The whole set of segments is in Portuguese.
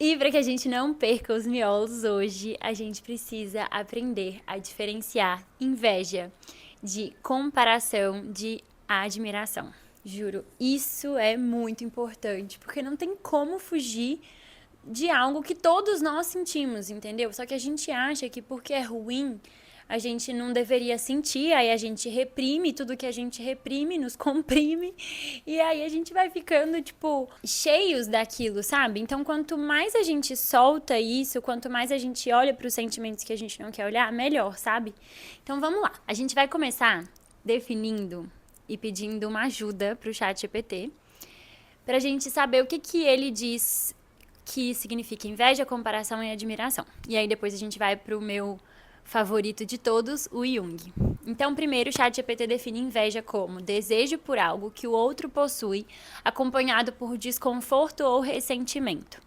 E para que a gente não perca os miolos hoje, a gente precisa aprender a diferenciar inveja de comparação, de admiração. Juro, isso é muito importante, porque não tem como fugir de algo que todos nós sentimos, entendeu? Só que a gente acha que porque é ruim, a gente não deveria sentir, aí a gente reprime, tudo que a gente reprime nos comprime, e aí a gente vai ficando, tipo, cheios daquilo, sabe? Então, quanto mais a gente solta isso, quanto mais a gente olha para os sentimentos que a gente não quer olhar, melhor, sabe? Então, vamos lá. A gente vai começar definindo e pedindo uma ajuda pro ChatGPT, pra gente saber o que ele diz que significa inveja, comparação e admiração. E aí depois a gente vai pro meu favorito de todos, o Jung. Então, primeiro, o ChatGPT define inveja como desejo por algo que o outro possui, acompanhado por desconforto ou ressentimento.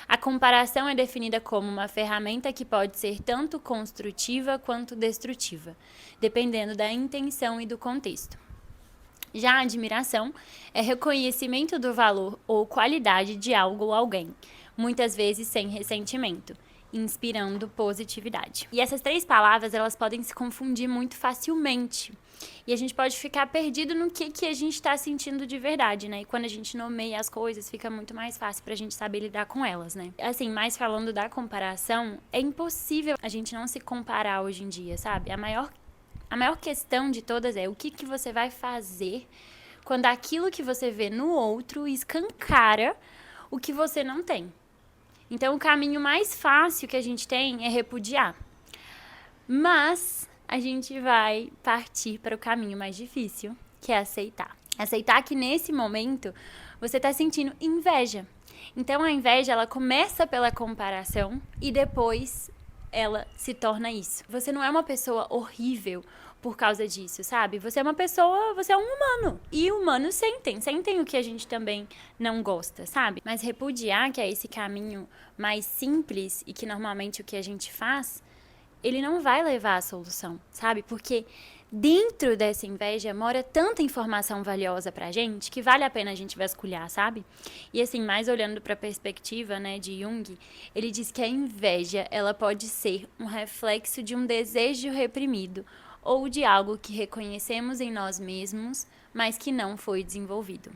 A comparação é definida como uma ferramenta que pode ser tanto construtiva quanto destrutiva, dependendo da intenção e do contexto. Já a admiração é reconhecimento do valor ou qualidade de algo ou alguém, muitas vezes sem ressentimento, inspirando positividade. E essas três palavras, elas podem se confundir muito facilmente. E a gente pode ficar perdido no que a gente está sentindo de verdade, né? E quando a gente nomeia as coisas, fica muito mais fácil pra gente saber lidar com elas, né? Assim, mais falando da comparação, é impossível a gente não se comparar hoje em dia, sabe? A maior questão de todas é o que você vai fazer quando aquilo que você vê no outro escancara o que você não tem. Então, o caminho mais fácil que a gente tem é repudiar. Mas a gente vai partir para o caminho mais difícil, que é aceitar. Aceitar que nesse momento você está sentindo inveja. Então, a inveja, ela começa pela comparação e depois ela se torna isso. Você não é uma pessoa horrível por causa disso, sabe? Você é uma pessoa, você é um humano. E humanos sentem o que a gente também não gosta, sabe? Mas repudiar, que é esse caminho mais simples e que normalmente o que a gente faz, ele não vai levar à solução, sabe? Porque dentro dessa inveja mora tanta informação valiosa pra gente que vale a pena a gente vasculhar, sabe? E assim, mais olhando pra perspectiva, né, de Jung, ele diz que a inveja, ela pode ser um reflexo de um desejo reprimido ou de algo que reconhecemos em nós mesmos, mas que não foi desenvolvido.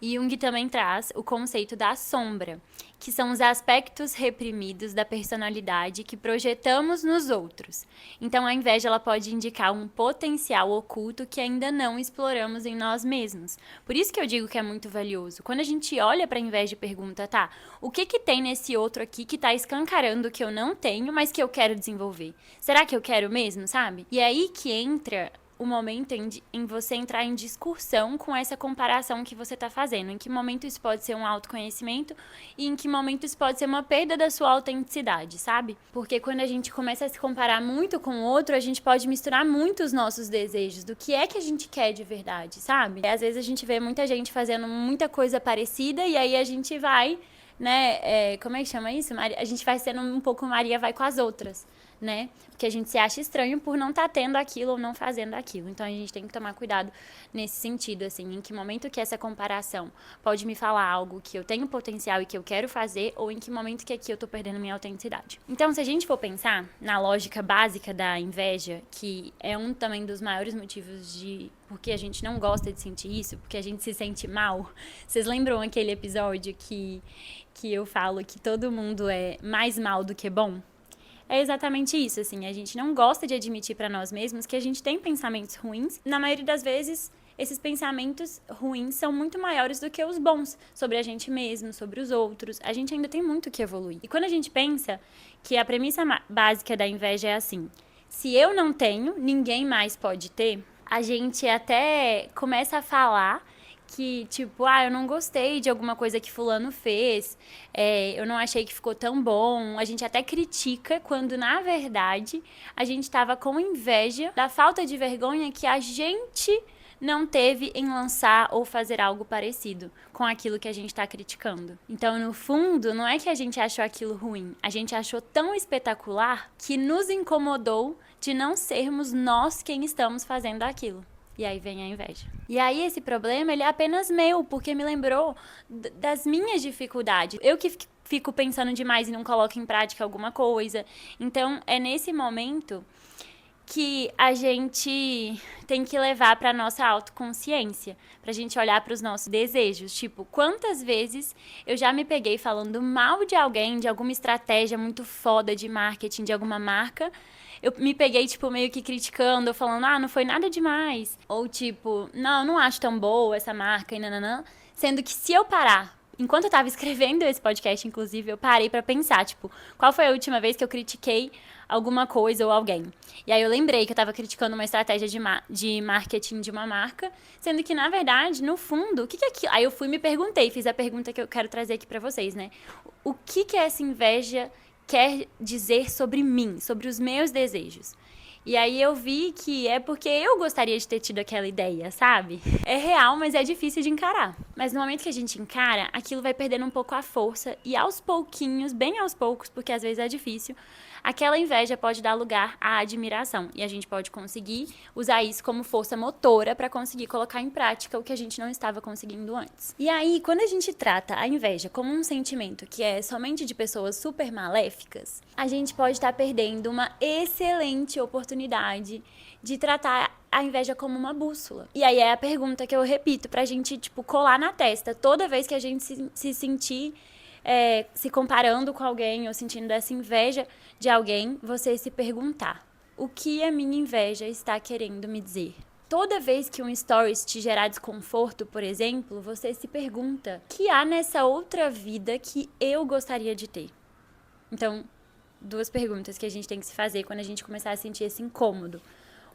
E Jung também traz o conceito da sombra, que são os aspectos reprimidos da personalidade que projetamos nos outros. Então, a inveja ela pode indicar um potencial oculto que ainda não exploramos em nós mesmos. Por isso que eu digo que é muito valioso. Quando a gente olha para a inveja e pergunta, tá, o que tem nesse outro aqui que tá escancarando que eu não tenho, mas que eu quero desenvolver? Será que eu quero mesmo, sabe? E é aí que entra o momento em você entrar em discussão com essa comparação que você está fazendo. Em que momento isso pode ser um autoconhecimento e em que momento isso pode ser uma perda da sua autenticidade, sabe? Porque quando a gente começa a se comparar muito com o outro, a gente pode misturar muito os nossos desejos do que é que a gente quer de verdade, sabe? E às vezes a gente vê muita gente fazendo muita coisa parecida e aí a gente vai, né, como é que chama isso? A gente vai sendo um pouco Maria vai com as outras, né? Porque a gente se acha estranho por não estar tendo aquilo ou não fazendo aquilo. Então a gente tem que tomar cuidado nesse sentido, assim, em que momento que essa comparação pode me falar algo que eu tenho potencial e que eu quero fazer, ou em que momento que aqui eu tô perdendo minha autenticidade. Então, se a gente for pensar na lógica básica da inveja, que é um também dos maiores motivos de porque a gente não gosta de sentir isso, porque a gente se sente mal. Vocês lembram aquele episódio que eu falo que todo mundo é mais mal do que bom? É exatamente isso, assim, a gente não gosta de admitir pra nós mesmos que a gente tem pensamentos ruins. Na maioria das vezes, esses pensamentos ruins são muito maiores do que os bons, sobre a gente mesmo, sobre os outros. A gente ainda tem muito que evoluir. E quando a gente pensa que a premissa básica da inveja é assim, se eu não tenho, ninguém mais pode ter, a gente até começa a falar que, tipo, eu não gostei de alguma coisa que fulano fez, eu não achei que ficou tão bom. A gente até critica quando, na verdade, a gente tava com inveja da falta de vergonha que a gente não teve em lançar ou fazer algo parecido com aquilo que a gente tá criticando. Então, no fundo, não é que a gente achou aquilo ruim, a gente achou tão espetacular que nos incomodou de não sermos nós quem estamos fazendo aquilo. E aí vem a inveja. E aí esse problema, ele é apenas meu, porque me lembrou das minhas dificuldades. Eu que fico pensando demais e não coloco em prática alguma coisa. Então, é nesse momento que a gente tem que levar para nossa autoconsciência, pra gente olhar para os nossos desejos. Tipo, quantas vezes eu já me peguei falando mal de alguém, de alguma estratégia muito foda de marketing, de alguma marca. Eu me peguei, tipo, meio que criticando, falando, não foi nada demais. Ou tipo, não acho tão boa essa marca e nananã. Sendo que se eu parar, enquanto eu tava escrevendo esse podcast, inclusive, eu parei pra pensar, tipo, qual foi a última vez que eu critiquei alguma coisa ou alguém? E aí eu lembrei que eu tava criticando uma estratégia de marketing de uma marca, sendo que, na verdade, no fundo, o que é aquilo? Aí eu fui e me perguntei, fiz a pergunta que eu quero trazer aqui pra vocês, né? O que é essa inveja quer dizer sobre mim, sobre os meus desejos? E aí eu vi que é porque eu gostaria de ter tido aquela ideia, sabe? É real, mas é difícil de encarar. Mas no momento que a gente encara, aquilo vai perdendo um pouco a força e aos pouquinhos, bem aos poucos, porque às vezes é difícil, aquela inveja pode dar lugar à admiração. E a gente pode conseguir usar isso como força motora para conseguir colocar em prática o que a gente não estava conseguindo antes. E aí, quando a gente trata a inveja como um sentimento que é somente de pessoas super maléficas, a gente pode estar perdendo uma excelente oportunidade de tratar a inveja como uma bússola. E aí é a pergunta que eu repito pra gente, tipo, colar na testa toda vez que a gente se sentir se comparando com alguém ou sentindo essa inveja de alguém, você se perguntar: o que a minha inveja está querendo me dizer? Toda vez que um stories te gerar desconforto, por exemplo, você se pergunta: o que há nessa outra vida que eu gostaria de ter? Então, 2 perguntas que a gente tem que se fazer quando a gente começar a sentir esse incômodo.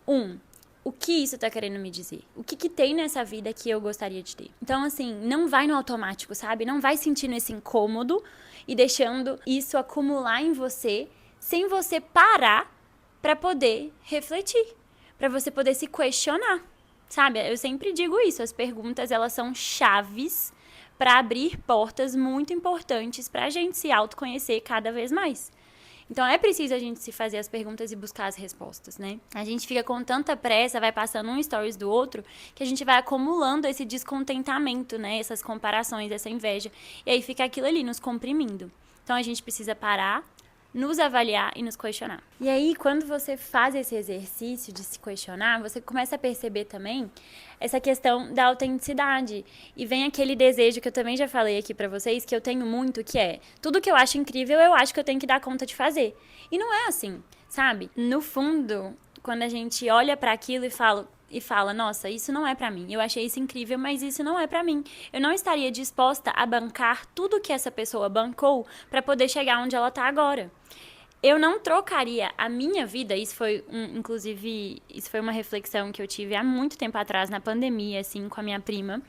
1. O que isso tá querendo me dizer? O que tem nessa vida que eu gostaria de ter? Então, assim, não vai no automático, sabe? Não vai sentindo esse incômodo e deixando isso acumular em você, sem você parar pra poder refletir, pra você poder se questionar, sabe? Eu sempre digo isso, as perguntas, elas são chaves pra abrir portas muito importantes pra gente se autoconhecer cada vez mais. Então, é preciso a gente se fazer as perguntas e buscar as respostas, né? A gente fica com tanta pressa, vai passando um stories do outro, que a gente vai acumulando esse descontentamento, né? Essas comparações, essa inveja. E aí fica aquilo ali nos comprimindo. Então, a gente precisa parar, nos avaliar e nos questionar. E aí, quando você faz esse exercício de se questionar, você começa a perceber também essa questão da autenticidade. E vem aquele desejo que eu também já falei aqui pra vocês, que eu tenho muito, que é: tudo que eu acho incrível, eu acho que eu tenho que dar conta de fazer. E não é assim, sabe? No fundo, quando a gente olha pra aquilo e fala, nossa, isso não é pra mim. Eu achei isso incrível, mas isso não é pra mim. Eu não estaria disposta a bancar tudo que essa pessoa bancou pra poder chegar onde ela tá agora. Eu não trocaria a minha vida, inclusive, isso foi uma reflexão que eu tive há muito tempo atrás, na pandemia, assim, com a minha prima,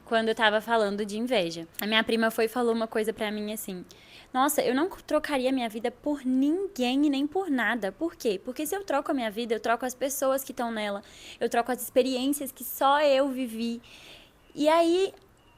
quando eu tava falando de inveja. A minha prima falou uma coisa pra mim assim: nossa, eu não trocaria minha vida por ninguém e nem por nada. Por quê? Porque se eu troco a minha vida, eu troco as pessoas que estão nela, eu troco as experiências que só eu vivi. E aí,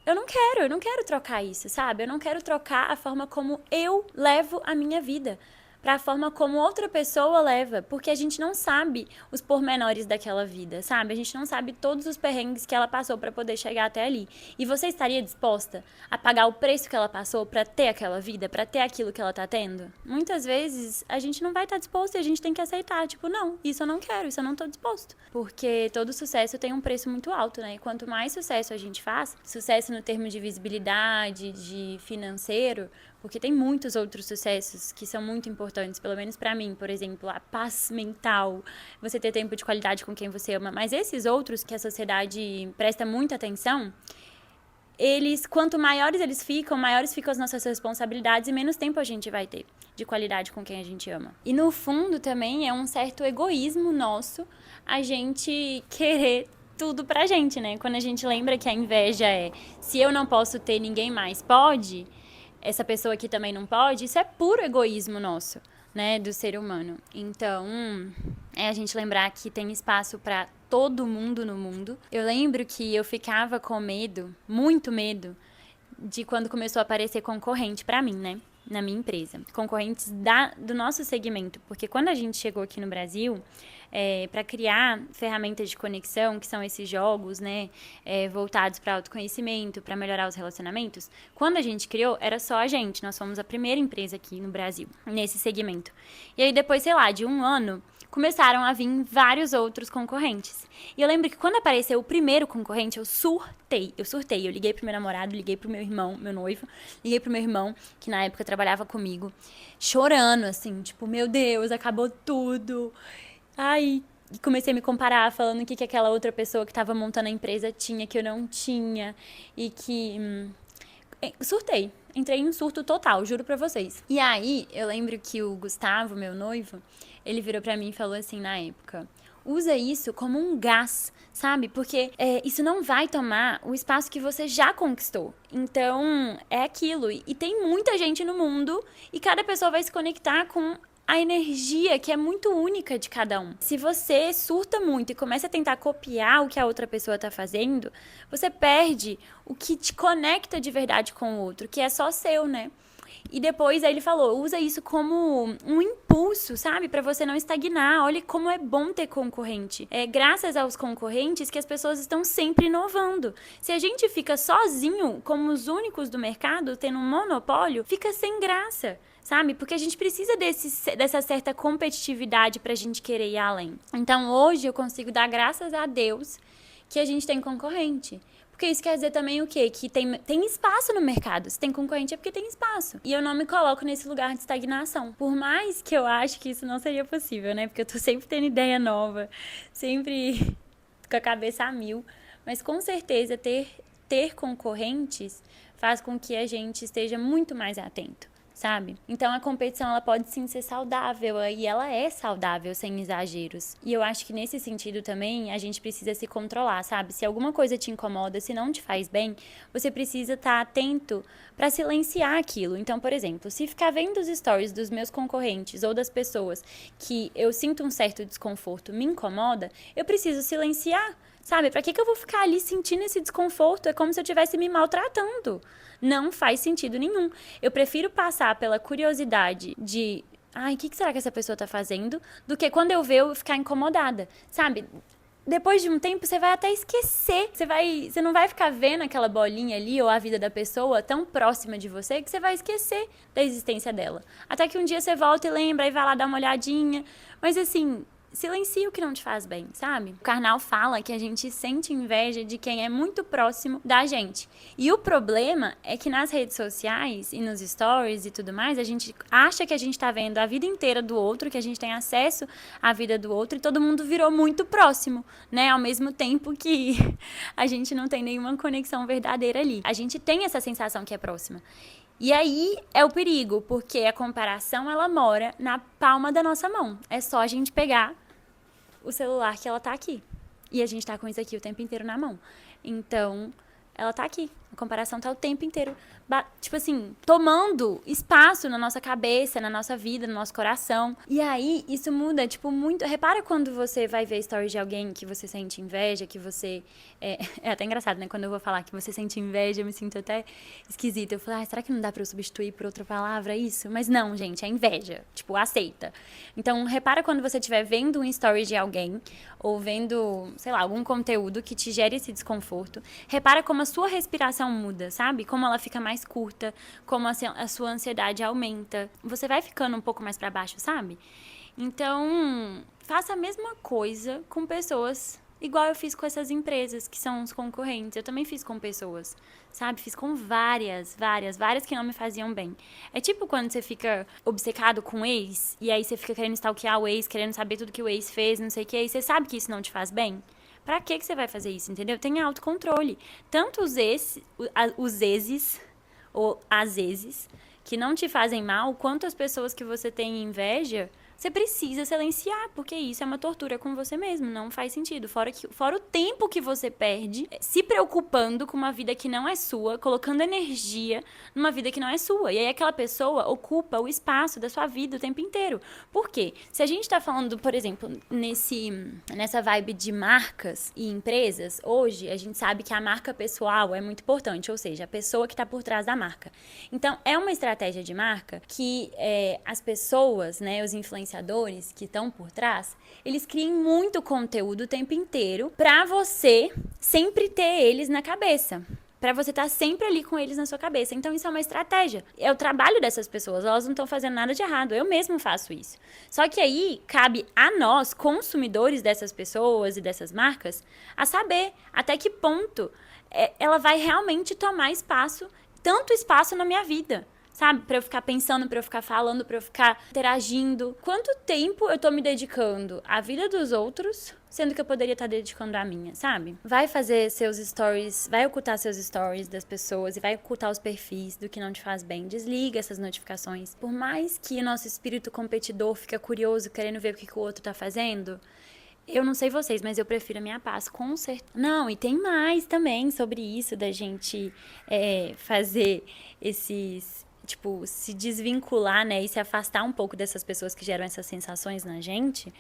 eu não quero trocar isso, sabe? Eu não quero trocar a forma como eu levo a minha vida para a forma como outra pessoa leva, porque a gente não sabe os pormenores daquela vida, sabe? A gente não sabe todos os perrengues que ela passou para poder chegar até ali. E você estaria disposta a pagar o preço que ela passou para ter aquela vida, para ter aquilo que ela tá tendo? Muitas vezes a gente não vai estar disposto e a gente tem que aceitar, tipo, não, isso eu não quero, isso eu não tô disposto. Porque todo sucesso tem um preço muito alto, né? E quanto mais sucesso a gente faz, sucesso no termo de visibilidade, de financeiro, porque tem muitos outros sucessos que são muito importantes, pelo menos pra mim, por exemplo, a paz mental, você ter tempo de qualidade com quem você ama. Mas esses outros que a sociedade presta muita atenção, quanto maiores eles ficam, maiores ficam as nossas responsabilidades e menos tempo a gente vai ter de qualidade com quem a gente ama. E no fundo também é um certo egoísmo nosso a gente querer tudo pra gente, né? Quando a gente lembra que a inveja se eu não posso ter, ninguém mais pode, essa pessoa aqui também não pode, isso é puro egoísmo nosso, né, do ser humano. Então, é a gente lembrar que tem espaço para todo mundo no mundo. Eu lembro que eu ficava com medo, muito medo, de quando começou a aparecer concorrente para mim, né, na minha empresa. Concorrentes do nosso segmento, porque quando a gente chegou aqui no Brasil, para criar ferramentas de conexão, que são esses jogos, né, voltados para autoconhecimento, para melhorar os relacionamentos, quando a gente criou, era só a gente. Nós fomos a primeira empresa aqui no Brasil, nesse segmento. E aí depois, sei lá, de um ano, começaram a vir vários outros concorrentes. E eu lembro que quando apareceu o primeiro concorrente, eu surtei. Eu liguei pro meu namorado, liguei pro meu irmão, meu noivo, liguei pro meu irmão, que na época trabalhava comigo, chorando, assim, tipo, meu Deus, acabou tudo. Ai, e comecei a me comparar, falando o que aquela outra pessoa que tava montando a empresa tinha, que eu não tinha. E que... surtei. Entrei em um surto total, juro pra vocês. E aí, eu lembro que o Gustavo, meu noivo, ele virou pra mim e falou assim na época: usa isso como um gás, sabe? Porque isso não vai tomar o espaço que você já conquistou. Então, é aquilo. E tem muita gente no mundo e cada pessoa vai se conectar com a energia que é muito única de cada um. Se você surta muito e começa a tentar copiar o que a outra pessoa tá fazendo, você perde o que te conecta de verdade com o outro, que é só seu, né? E depois aí ele falou, usa isso como um impulso, sabe? Pra você não estagnar. Olha como é bom ter concorrente. É graças aos concorrentes que as pessoas estão sempre inovando. Se a gente fica sozinho, como os únicos do mercado, tendo um monopólio, fica sem graça, sabe? Porque a gente precisa dessa certa competitividade pra gente querer ir além. Então hoje eu consigo dar graças a Deus que a gente tem concorrente. Porque isso quer dizer também o quê? Que tem espaço no mercado. Se tem concorrente é porque tem espaço. E eu não me coloco nesse lugar de estagnação. Por mais que eu acho que isso não seria possível, né? Porque eu tô sempre tendo ideia nova. Sempre com a cabeça a mil. Mas com certeza ter concorrentes faz com que a gente esteja muito mais atento, sabe? Então a competição ela pode sim ser saudável e ela é saudável sem exageros. E eu acho que nesse sentido também a gente precisa se controlar, sabe? Se alguma coisa te incomoda, se não te faz bem, você precisa estar atento para silenciar aquilo. Então, por exemplo, se ficar vendo os stories dos meus concorrentes ou das pessoas que eu sinto um certo desconforto me incomoda, eu preciso silenciar. Sabe, pra que eu vou ficar ali sentindo esse desconforto? É como se eu estivesse me maltratando. Não faz sentido nenhum. Eu prefiro passar pela curiosidade de... Ai, o que será que essa pessoa tá fazendo? Do que quando eu ver eu ficar incomodada. Sabe, depois de um tempo você vai até esquecer. Você não vai ficar vendo aquela bolinha ali ou a vida da pessoa tão próxima de você que você vai esquecer da existência dela. Até que um dia você volta e lembra e vai lá dar uma olhadinha. Mas assim... silencia o que não te faz bem, sabe? O Karnal fala que a gente sente inveja de quem é muito próximo da gente. E o problema é que nas redes sociais e nos stories e tudo mais, a gente acha que a gente tá vendo a vida inteira do outro, que a gente tem acesso à vida do outro e todo mundo virou muito próximo, né? Ao mesmo tempo que a gente não tem nenhuma conexão verdadeira ali. A gente tem essa sensação que é próxima. E aí é o perigo, porque a comparação ela mora na palma da nossa mão. É só a gente pegar o celular que ela tá aqui. E a gente tá com isso aqui o tempo inteiro na mão. Então, ela tá aqui. A comparação tá o tempo inteiro, tipo assim, tomando espaço na nossa cabeça, na nossa vida, no nosso coração. E aí, isso muda, tipo, muito. Repara quando você vai ver stories de alguém que você sente inveja, que você... É até engraçado, né? Quando eu vou falar que você sente inveja, eu me sinto até esquisita. Eu falo, será que não dá pra eu substituir por outra palavra isso? Mas não, gente, é inveja. Tipo, aceita. Então, repara quando você estiver vendo um story de alguém, ou vendo, sei lá, algum conteúdo que te gere esse desconforto. Repara como a sua respiração muda, sabe? Como ela fica mais curta, como a sua ansiedade aumenta. Você vai ficando um pouco mais pra baixo, sabe? Então, faça a mesma coisa com pessoas igual eu fiz com essas empresas que são os concorrentes. Eu também fiz com pessoas, sabe? Fiz com várias que não me faziam bem. É tipo quando você fica obcecado com o ex, e aí você fica querendo stalkear o ex, querendo saber tudo que o ex fez, não sei o que, e você sabe que isso não te faz bem. Pra que você vai fazer isso, entendeu? Tenha autocontrole. Tanto os exes, ou as exes, que não te fazem mal, quanto as pessoas que você tem inveja, você precisa silenciar, porque isso é uma tortura com você mesmo, não faz sentido. Fora o tempo que você perde se preocupando com uma vida que não é sua, colocando energia numa vida que não é sua. E aí aquela pessoa ocupa o espaço da sua vida o tempo inteiro. Por quê? Se a gente tá falando, por exemplo, nessa vibe de marcas e empresas, hoje a gente sabe que a marca pessoal é muito importante, ou seja, a pessoa que tá por trás da marca. Então, é uma estratégia de marca que as pessoas, né, os influenciadores, influenciadores que estão por trás, eles criam muito conteúdo o tempo inteiro pra você sempre ter eles na cabeça. Pra você estar sempre ali com eles na sua cabeça. Então isso é uma estratégia. É o trabalho dessas pessoas. Elas não estão fazendo nada de errado. Eu mesmo faço isso. Só que aí cabe a nós, consumidores dessas pessoas e dessas marcas, a saber até que ponto ela vai realmente tomar espaço, tanto espaço na minha vida. Sabe? Pra eu ficar pensando, pra eu ficar falando, pra eu ficar interagindo. Quanto tempo eu tô me dedicando à vida dos outros, sendo que eu poderia estar dedicando à minha, sabe? Vai fazer seus stories, vai ocultar seus stories das pessoas e vai ocultar os perfis do que não te faz bem. Desliga essas notificações. Por mais que o nosso espírito competidor fica curioso, querendo ver o que o outro tá fazendo, eu não sei vocês, mas eu prefiro a minha paz, com certeza. Não, e tem mais também sobre isso da gente fazer esses... Tipo, se desvincular, né, e se afastar um pouco dessas pessoas que geram essas sensações na gente,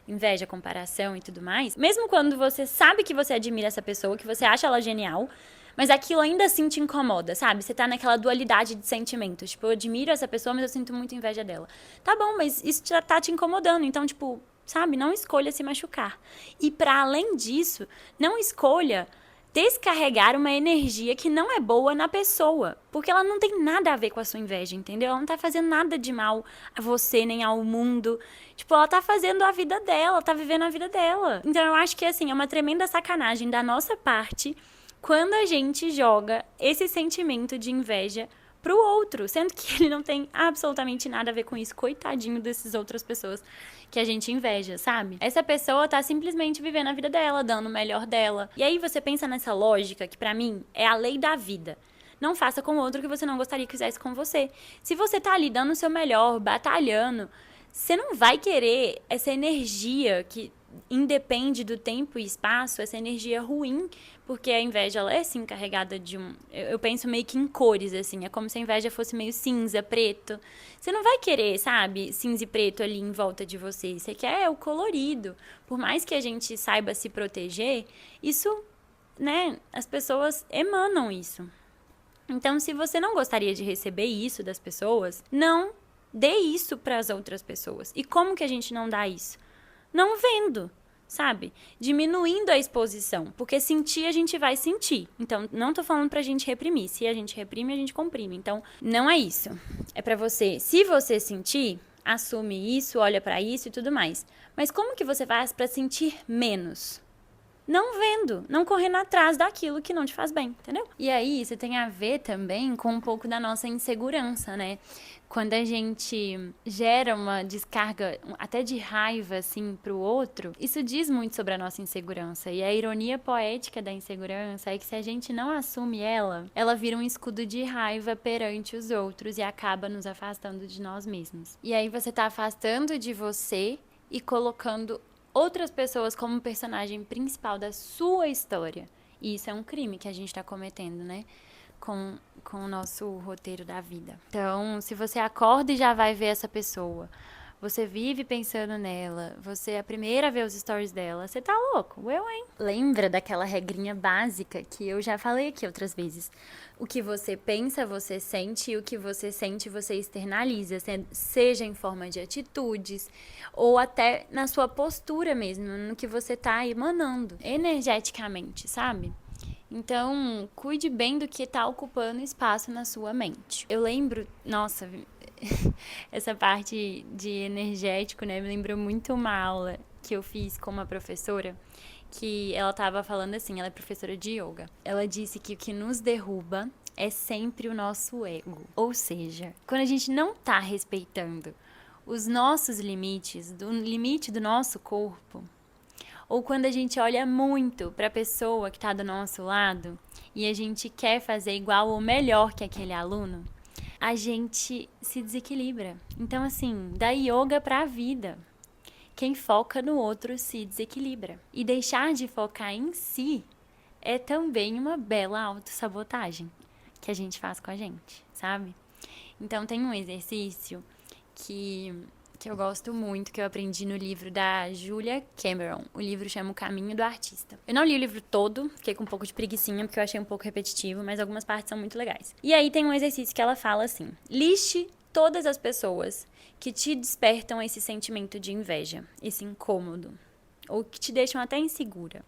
inveja, comparação e tudo mais. Mesmo quando você sabe que você admira essa pessoa, que você acha ela genial, mas aquilo ainda assim te incomoda, sabe? Você tá naquela dualidade de sentimentos. Tipo, eu admiro essa pessoa, mas eu sinto muito inveja dela. Tá bom, mas isso já tá te incomodando, então, tipo, sabe? Não escolha se machucar. E pra além disso, não escolha descarregar uma energia que não é boa na pessoa, porque ela não tem nada a ver com a sua inveja, entendeu? Ela não tá fazendo nada de mal a você, nem ao mundo. Tipo, ela tá fazendo a vida dela, tá vivendo a vida dela. Então eu acho que, assim, é uma tremenda sacanagem da nossa parte quando a gente joga esse sentimento de inveja pro outro, sendo que ele não tem absolutamente nada a ver com isso. Coitadinho dessas outras pessoas que a gente inveja, sabe? Essa pessoa tá simplesmente vivendo a vida dela, dando o melhor dela. E aí você pensa nessa lógica que pra mim é a lei da vida. Não faça com o outro o que você não gostaria que fizesse com você. Se você tá ali dando o seu melhor, batalhando, você não vai querer essa energia que independe do tempo e espaço, essa energia ruim, porque a inveja, ela é, sim, carregada de um... Eu penso meio que em cores, assim, é como se a inveja fosse meio cinza, preto. Você não vai querer, sabe, cinza e preto ali em volta de você, você quer o colorido. Por mais que a gente saiba se proteger, isso, né, as pessoas emanam isso. Então, se você não gostaria de receber isso das pessoas, não dê isso para as outras pessoas. E como que a gente não dá isso? Não vendo, sabe? Diminuindo a exposição, porque sentir a gente vai sentir. Então, não tô falando pra gente reprimir. Se a gente reprime, a gente comprime. Então, não é isso. É pra você, se você sentir, assume isso, olha pra isso e tudo mais. Mas como que você faz pra sentir menos? Não vendo, não correndo atrás daquilo que não te faz bem, entendeu? E aí, isso tem a ver também com um pouco da nossa insegurança, né? Quando a gente gera uma descarga até de raiva, assim, pro outro, isso diz muito sobre a nossa insegurança. E a ironia poética da insegurança é que se a gente não assume ela, ela vira um escudo de raiva perante os outros e acaba nos afastando de nós mesmos. E aí você tá afastando de você e colocando outras pessoas como personagem principal da sua história. E isso é um crime que a gente tá cometendo, né? Com o nosso roteiro da vida. Então, se você acorda e já vai ver essa pessoa, você vive pensando nela, você é a primeira a ver os stories dela, você tá louco? Eu, hein? Lembra daquela regrinha básica que eu já falei aqui outras vezes? O que você pensa, você sente, e o que você sente, você externaliza, seja em forma de atitudes ou até na sua postura mesmo, no que você tá emanando energeticamente, sabe? Então, cuide bem do que tá ocupando espaço na sua mente. Eu lembro, nossa, essa parte de energético, né, me lembrou muito uma aula que eu fiz com uma professora, que ela tava falando assim, ela é professora de yoga. Ela disse que o que nos derruba é sempre o nosso ego. Ou seja, quando a gente não tá respeitando os nossos limites, do limite do nosso corpo, ou quando a gente olha muito para a pessoa que está do nosso lado e a gente quer fazer igual ou melhor que aquele aluno, a gente se desequilibra. Então, assim, da yoga para a vida, quem foca no outro se desequilibra. E deixar de focar em si é também uma bela autossabotagem que a gente faz com a gente, sabe? Então, tem um exercício que eu gosto muito, que eu aprendi no livro da Julia Cameron. O livro chama O Caminho do Artista. Eu não li o livro todo, fiquei com um pouco de preguicinha, porque eu achei um pouco repetitivo, mas algumas partes são muito legais. E aí tem um exercício que ela fala assim: liste todas as pessoas que te despertam esse sentimento de inveja, esse incômodo, ou que te deixam até insegura.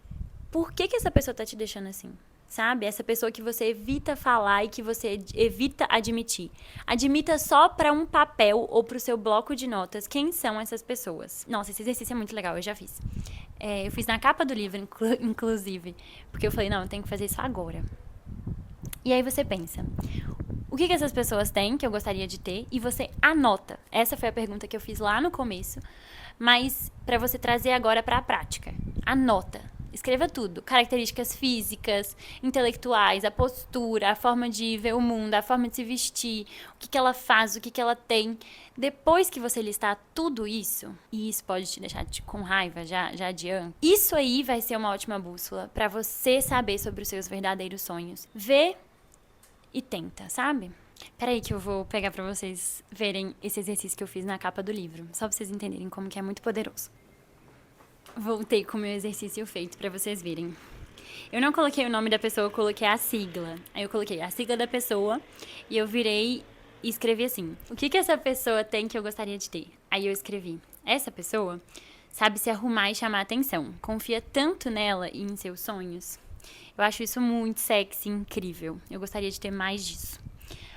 Por que essa pessoa tá te deixando assim? Sabe? Essa pessoa que você evita falar e que você evita admitir. Admita só para um papel ou pro seu bloco de notas quem são essas pessoas. Nossa, esse exercício é muito legal, eu já fiz. Eu fiz na capa do livro, inclusive, porque eu falei, não, eu tenho que fazer isso agora. E aí você pensa, o que essas pessoas têm que eu gostaria de ter? E você anota. Essa foi a pergunta que eu fiz lá no começo, mas para você trazer agora para a prática. Anota. Escreva tudo. Características físicas, intelectuais, a postura, a forma de ver o mundo, a forma de se vestir, o que ela faz, o que ela tem. Depois que você listar tudo isso, e isso pode te deixar com raiva, já adianta, isso aí vai ser uma ótima bússola para você saber sobre os seus verdadeiros sonhos. Vê e tenta, sabe? Peraí que eu vou pegar pra vocês verem esse exercício que eu fiz na capa do livro, só pra vocês entenderem como que é muito poderoso. Voltei com o meu exercício feito pra vocês verem. Eu não coloquei o nome da pessoa, eu coloquei a sigla. Aí eu coloquei a sigla da pessoa e eu virei e escrevi assim: o que essa pessoa tem que eu gostaria de ter? Aí eu escrevi: essa pessoa sabe se arrumar e chamar atenção, confia tanto nela e em seus sonhos. Eu acho isso muito sexy e incrível. Eu gostaria de ter mais disso.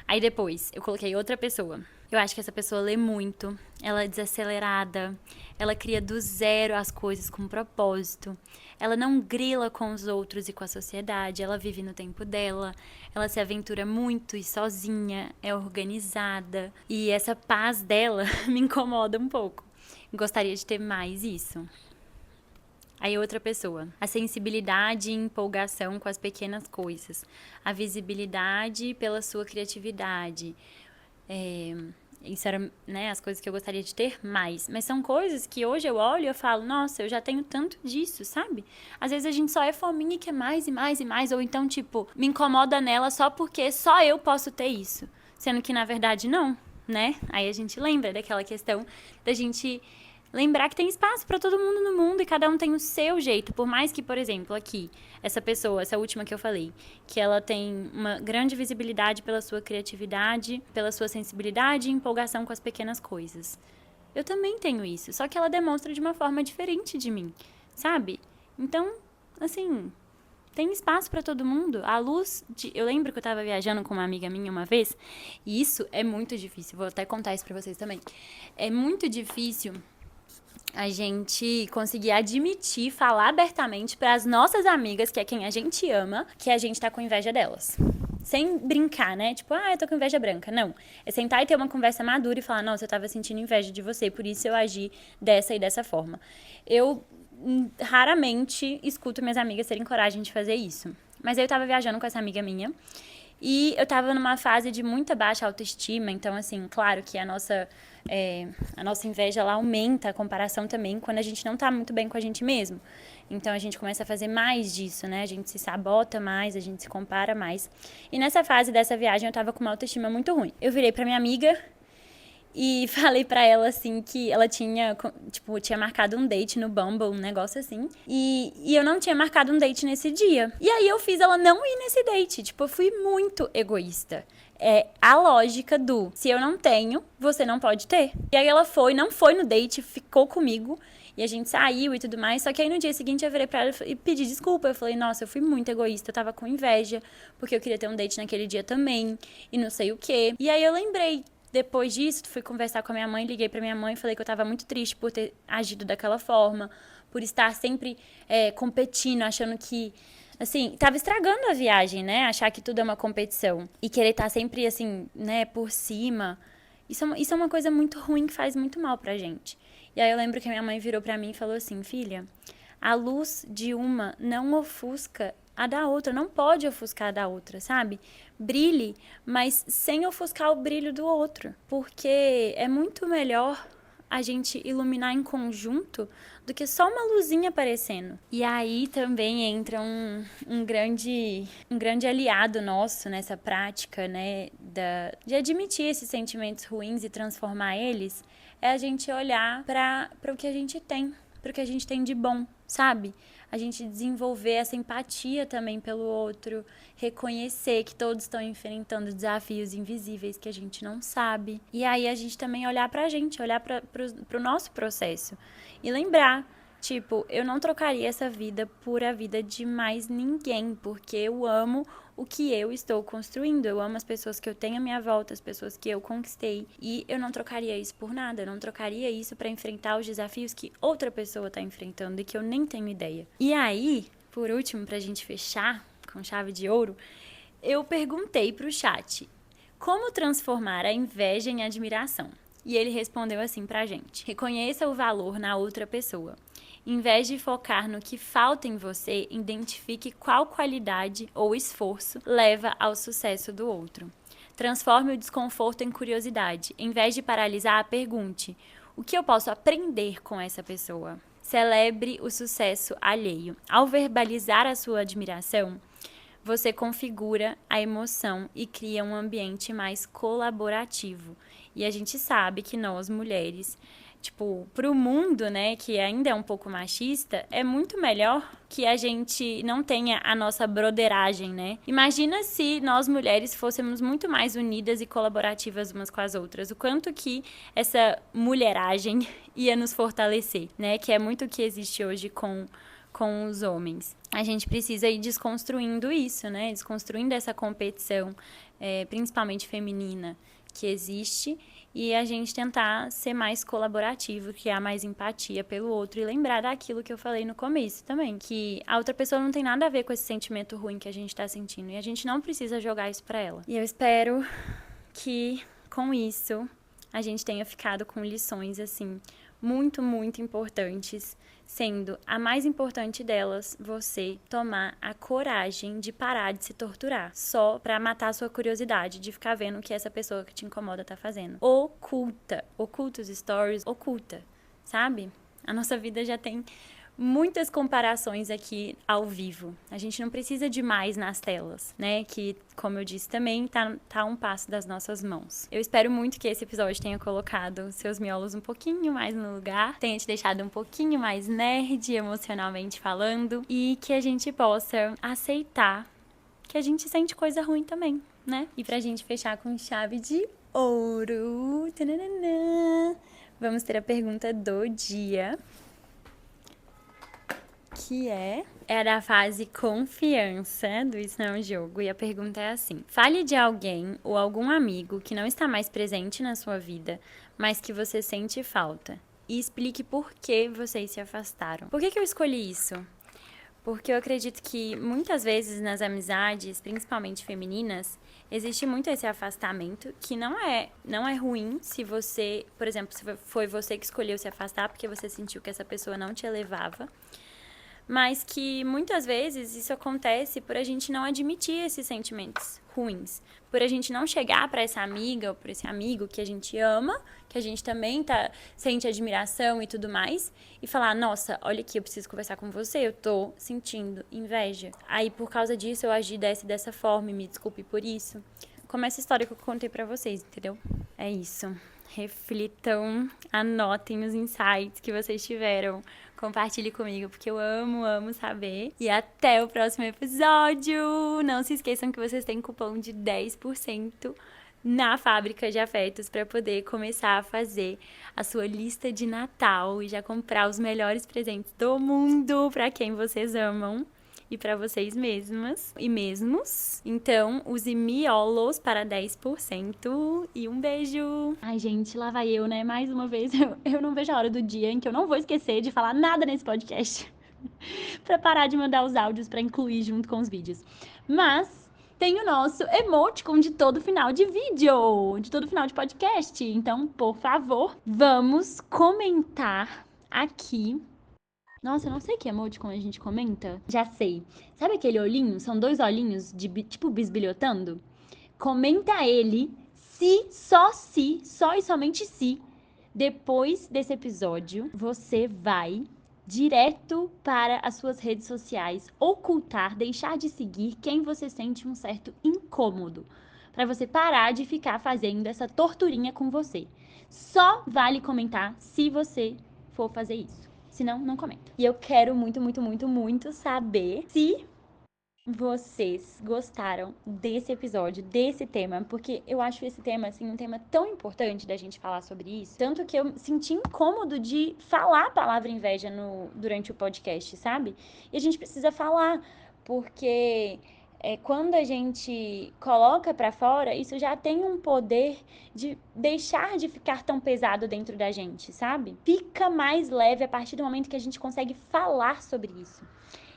Aí depois, eu coloquei outra pessoa. Eu acho que essa pessoa lê muito, ela é desacelerada, ela cria do zero as coisas com propósito, ela não grila com os outros e com a sociedade, ela vive no tempo dela, ela se aventura muito e sozinha, é organizada. E essa paz dela me incomoda um pouco. Gostaria de ter mais isso. Aí outra pessoa, a sensibilidade e empolgação com as pequenas coisas, a visibilidade pela sua criatividade. Isso era, né, as coisas que eu gostaria de ter mais. Mas são coisas que hoje eu olho e eu falo, nossa, eu já tenho tanto disso, sabe? Às vezes a gente só é fominha e quer mais e mais e mais, ou então, tipo, me incomoda nela só porque só eu posso ter isso. Sendo que, na verdade, não, né? Aí a gente lembra daquela questão da gente lembrar que tem espaço para todo mundo no mundo e cada um tem o seu jeito. Por mais que, por exemplo, aqui, essa pessoa, essa última que eu falei, que ela tem uma grande visibilidade pela sua criatividade, pela sua sensibilidade e empolgação com as pequenas coisas. Eu também tenho isso, só que ela demonstra de uma forma diferente de mim, sabe? Então, assim, tem espaço para todo mundo. A luz de... Eu lembro que eu tava viajando com uma amiga minha uma vez, e isso é muito difícil, vou até contar isso para vocês também. É muito difícil a gente conseguir admitir, falar abertamente para as nossas amigas, que é quem a gente ama, que a gente tá com inveja delas. Sem brincar, né? Tipo, eu tô com inveja branca. Não. É sentar e ter uma conversa madura e falar, nossa, eu tava sentindo inveja de você, por isso eu agi dessa e dessa forma. Eu raramente escuto minhas amigas terem coragem de fazer isso. Mas eu tava viajando com essa amiga minha e eu tava numa fase de muita baixa autoestima, então, assim, claro que a nossa inveja, ela aumenta a comparação também quando a gente não tá muito bem com a gente mesmo. Então, a gente começa a fazer mais disso, né? A gente se sabota mais, a gente se compara mais. E nessa fase dessa viagem, eu tava com uma autoestima muito ruim. Eu virei pra minha amiga e falei pra ela, assim, que ela tinha marcado um date no Bumble, um negócio assim. E eu não tinha marcado um date nesse dia. E aí eu fiz ela não ir nesse date. Tipo, eu fui muito egoísta. É a lógica do, se eu não tenho, você não pode ter. E aí ela não foi no date, ficou comigo. E a gente saiu e tudo mais. Só que aí no dia seguinte eu virei pra ela e pedi desculpa. Eu falei, nossa, eu fui muito egoísta, eu tava com inveja, porque eu queria ter um date naquele dia também. E não sei o quê. E aí eu lembrei. Depois disso, fui conversar com a minha mãe, liguei pra minha mãe e falei que eu tava muito triste por ter agido daquela forma, por estar sempre competindo, achando que, assim, tava estragando a viagem, né? Achar que tudo é uma competição e querer estar sempre, assim, né, por cima. Isso é uma coisa muito ruim que faz muito mal pra gente. E aí eu lembro que a minha mãe virou pra mim e falou assim, filha, a luz de uma não ofusca a da outra, não pode ofuscar a da outra, sabe? Brilhe, mas sem ofuscar o brilho do outro, porque é muito melhor a gente iluminar em conjunto do que só uma luzinha aparecendo. E aí também entra um grande aliado nosso nessa prática, né, de admitir esses sentimentos ruins e transformar eles, é a gente olhar para o que a gente tem. pro que a gente tem de bom, sabe? A gente desenvolver essa empatia também pelo outro, reconhecer que todos estão enfrentando desafios invisíveis que a gente não sabe. E aí a gente também olhar pra gente, olhar pro nosso processo e lembrar, tipo, eu não trocaria essa vida por a vida de mais ninguém, porque eu amo o que eu estou construindo. Eu amo as pessoas que eu tenho à minha volta, as pessoas que eu conquistei. E eu não trocaria isso por nada. Eu não trocaria isso para enfrentar os desafios que outra pessoa tá enfrentando e que eu nem tenho ideia. E aí, por último, pra gente fechar com chave de ouro, eu perguntei pro chat como transformar a inveja em admiração. E ele respondeu assim pra gente: reconheça o valor na outra pessoa. Em vez de focar no que falta em você, identifique qual qualidade ou esforço leva ao sucesso do outro. Transforme o desconforto em curiosidade. Em vez de paralisar, pergunte: o que eu posso aprender com essa pessoa? Celebre o sucesso alheio. Ao verbalizar a sua admiração, você configura a emoção e cria um ambiente mais colaborativo. E a gente sabe que nós, mulheres, tipo, pro mundo, né, que ainda é um pouco machista, é muito melhor que a gente não tenha a nossa broderagem, né? Imagina se nós mulheres fôssemos muito mais unidas e colaborativas umas com as outras, o quanto que essa mulheragem ia nos fortalecer, né? Que é muito o que existe hoje com os homens. A gente precisa ir desconstruindo isso, né? Desconstruindo essa competição, principalmente feminina, que existe, e a gente tentar ser mais colaborativo, criar mais empatia pelo outro e lembrar daquilo que eu falei no começo também, que a outra pessoa não tem nada a ver com esse sentimento ruim que a gente tá sentindo e a gente não precisa jogar isso pra ela. E eu espero que com isso a gente tenha ficado com lições assim muito, muito importantes, sendo a mais importante delas você tomar a coragem de parar de se torturar só pra matar a sua curiosidade de ficar vendo o que essa pessoa que te incomoda tá fazendo. Oculta os stories, oculta, sabe? A nossa vida já tem muitas comparações aqui ao vivo. A gente não precisa de mais nas telas, né? Que, como eu disse também, tá a um passo das nossas mãos. Eu espero muito que esse episódio tenha colocado seus miolos um pouquinho mais no lugar, tenha te deixado um pouquinho mais nerd, emocionalmente falando, e que a gente possa aceitar que a gente sente coisa ruim também, né? E pra gente fechar com chave de ouro, tananana, vamos ter a pergunta do dia, que é da fase confiança do Isso Não é um Jogo. E a pergunta é assim: fale de alguém ou algum amigo que não está mais presente na sua vida, mas que você sente falta. E explique por que vocês se afastaram. Por que eu escolhi isso? Porque eu acredito que muitas vezes nas amizades, principalmente femininas, existe muito esse afastamento, que não é ruim se você, por exemplo, se foi você que escolheu se afastar porque você sentiu que essa pessoa não te elevava. Mas que muitas vezes isso acontece por a gente não admitir esses sentimentos ruins. Por a gente não chegar para essa amiga ou para esse amigo que a gente ama, que a gente também sente admiração e tudo mais, e falar: nossa, olha aqui, eu preciso conversar com você, eu tô sentindo inveja. Aí por causa disso eu agi dessa forma e me desculpe por isso. Como essa história que eu contei pra vocês, entendeu? É isso. Reflitam, anotem os insights que vocês tiveram. Compartilhe comigo, porque eu amo saber. E até o próximo episódio! Não se esqueçam que vocês têm cupom de 10% na Fábrica de Afetos para poder começar a fazer a sua lista de Natal e já comprar os melhores presentes do mundo para quem vocês amam e para vocês mesmas e mesmos. Então, use miolos para 10% e um beijo! Ai, gente, lá vai eu, né? Mais uma vez, eu não vejo a hora do dia em que eu não vou esquecer de falar nada nesse podcast para parar de mandar os áudios para incluir junto com os vídeos. Mas tem o nosso emoticon de todo final de vídeo, de todo final de podcast. Então, por favor, vamos comentar aqui. Nossa, eu não sei que emoticon a gente comenta. Já sei. Sabe aquele olhinho? São 2 olhinhos de tipo bisbilhotando? Comenta ele só e somente se, depois desse episódio, você vai direto para as suas redes sociais, ocultar, deixar de seguir quem você sente um certo incômodo, para você parar de ficar fazendo essa torturinha com você. Só vale comentar se você for fazer isso. Se não, não comenta. E eu quero muito, muito, muito, muito saber se vocês gostaram desse episódio, desse tema, porque eu acho esse tema, assim, um tema tão importante da gente falar sobre isso. Tanto que eu senti incômodo de falar a palavra inveja durante o podcast, sabe? E a gente precisa falar, porque quando a gente coloca pra fora, isso já tem um poder de deixar de ficar tão pesado dentro da gente, sabe? Fica mais leve a partir do momento que a gente consegue falar sobre isso.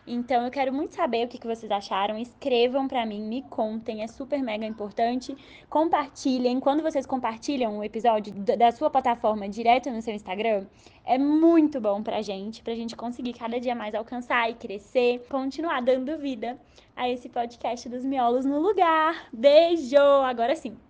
Então, eu quero muito saber o que vocês acharam. Escrevam pra mim, me contem, é super mega importante. Compartilhem. Quando vocês compartilham o episódio da sua plataforma direto no seu Instagram, é muito bom pra gente conseguir cada dia mais alcançar e crescer, continuar dando vida a esse podcast dos Miolos no Lugar. Beijo! Agora sim.